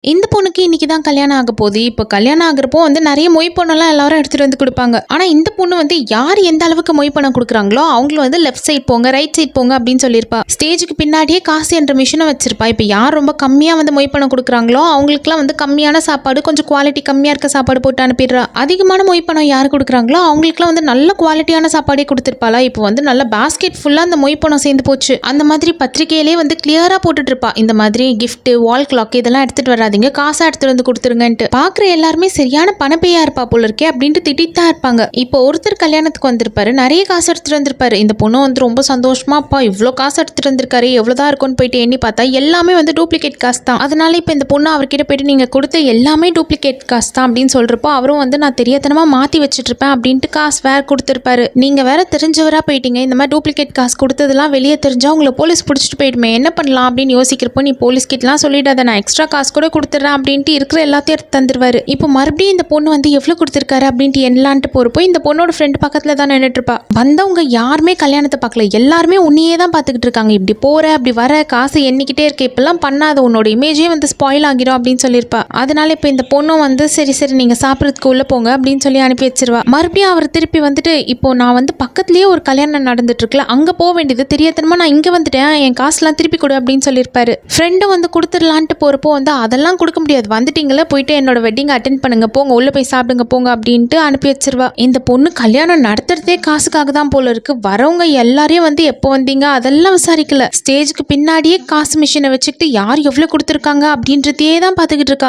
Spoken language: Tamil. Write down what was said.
இந்த பொண்ணுக்கு இன்னைக்கு தான் கல்யாணம் ஆக போகுது. இப்போ கல்யாணம் ஆகுறப்போ வந்து நிறைய மொய் பணம்லாம் எல்லாரும் எடுத்துட்டு வந்து கொடுப்பாங்க. ஆனா இந்த பொண்ணு வந்து யார் எந்த அளவுக்கு மொய் பணம் கொடுக்குறாங்களோ அவங்களும் வந்து லெஃப்ட் சைட் போங்க, ரைட் சைட் போங்க அப்படின்னு சொல்லியிருப்பா. ஸ்டேஜுக்கு பின்னாடியே காசு என்ற மிஷினை வச்சிருப்பா. இப்போ யார் ரொம்ப கம்மியா வந்து மொய் பணம் கொடுக்குறாங்களோ அவங்களுக்குலாம் வந்து கம்மியான சாப்பாடு, கொஞ்சம் குவாலிட்டி கம்மியா இருக்க சாப்பாடு போட்டு அனுப்பிடுறா. அதிகமான மொய் பணம் யார் கொடுக்குறாங்களோ அவங்களுக்குலாம் வந்து நல்ல குவாலிட்டியான சாப்பாடே கொடுத்துருப்பாளா. இப்போ வந்து நல்ல பாஸ்கெட் ஃபுல்லா அந்த மொய் பணம் சேர்ந்து போச்சு. அந்த மாதிரி பத்திரிகையிலே வந்து கிளியரா போட்டுட்டு இருப்பா. இந்த மாதிரி கிஃப்ட், வால் கிளாக் இதெல்லாம் எடுத்துட்டு வராதீங்க, காசா எடுத்துட்டு வந்து கொடுத்துருங்கன்ட்டு. பாக்குற எல்லாருமே சரியான பணப்பையா இருப்பா போல இருக்கே அப்படின்ட்டு திட்டித்தான் இருப்பாங்க. இப்போ ஒருத்தர் கல்யாணத்துக்கு வந்திருப்பாரு, நிறைய காசு எடுத்துட்டு வந்திருப்பாரு. இந்த பொண்ணு வந்து ரொம்ப சந்தோஷமா, அப்பா இவ்வளோ காசு எடுத்துட்டு வந்திருக்காரு, எவ்வளவுதான் இருக்கும்னு போயிட்டு எண்ணி பார்த்தா எல்லாமே வந்து டூப்ளிகேட் காசு தான். அதனால இப்போ இந்த பொண்ணு அவர்கிட்ட போயிட்டு நீங்க கொடுத்த எல்லாமே டூப்ளிகேட் காசு தான் அப்படின்னு சொல்றப்போ அவரும் வந்து நான் தெரியாதனமா மாத்தி வச்சுட்டு இருப்பேன் அப்படின்ட்டு காசு வேற கொடுத்துருப்பாரு. நீங்க வேற தெரிஞ்சவரா போயிட்டீங்க, இந்த மாதிரி டூப்ளிகேட் காசு கொடுத்ததெல்லாம் வெளியே தெரிஞ்சா உங்களை போலீஸ் பிடிச்சிட்டு போயிடுமே, என்ன பண்ணலாம் அப்படின்னு யோசிக்கிறப்போ நீ போலீஸ் கிட்டலாம் சொல்லிடாத, நான் எக்ஸ்ட்ரா காசு கூட கொடுத்துட்றேன் அப்படின்ட்டு இருக்கிற எல்லாத்தையும் எடுத்து தந்துருவாரு. இப்போ மறுபடியும் இந்த பொண்ணு வந்து எவ்வளவு கொடுத்துருக்காரு அப்படின்ட்டு எண்ணலான்ட்டு போறப்போ இந்த பொண்ணோட ஃப்ரெண்ட் பக்கத்துல தான் நின்றுட்டு இருப்பா. வந்தவங்க யாருமே கல்யாணத்தை பார்க்கல, எல்லாருமே உன்னையே தான் பார்த்துக்கிட்டு இருக்காங்க. இப்படி போற அப்படி வர காசு எண்ணிக்கிட்டே இருக்க, இப்பெல்லாம் பண்ணாத, உன்னோட இமேஜே வந்து ஸ்பாயில் ஆகிரும் அப்படின்னு சொல்லியிருப்பா. அதனால இப்போ இந்த பொண்ணும் வந்து சரி சரி நீங்க சாப்பிட்றதுக்கு உள்ள போங்க அப்படின்னு சொல்லி அனுப்பி வச்சிருவா. மறுபடியும் அவர் திருப்பி வந்துட்டு இப்போ நான் வந்து பக்கத்துலயே ஒரு கல்யாணம் நடந்துட்டு இருக்குல்ல, அங்க போக வேண்டியது தெரியாதனமா நான் இங்க வந்துட்டேன், என் காசுலாம் திருப்பி கொடு அப்படின்னு சொல்லியிருப்பாரு. ஃப்ரெண்டும் வந்து கொடுத்துடலான்ட்டு போறப்போ வந்து அதெல்லாம் கொடுக்க முடியாது, வந்துட்டீங்களா போயிட்டு என்னோட வெட்டிங் அட்டென்ட் பண்ணுங்க, போங்க உள்ள போய் சாப்பிடுங்க போங்க அப்படின்ட்டு அனுப்பி வச்சிருவா. இந்த பொண்ணு கல்யாணம் நடத்துறதே காசுக்காக தான் போல இருக்கு. வரவங்க எல்லாரையும் வந்து எப்போ வந்தீங்க அதெல்லாம் விசாரிக்கல, ஸ்டேஜுக்கு பின்னாடியே காசு மிஷினை வச்சுக்கிட்டு யார் எவ்வளவு கொடுத்துருக்காங்க அப்படின்றதையே தான் பார்த்துக்கிட்டு இருக்கா.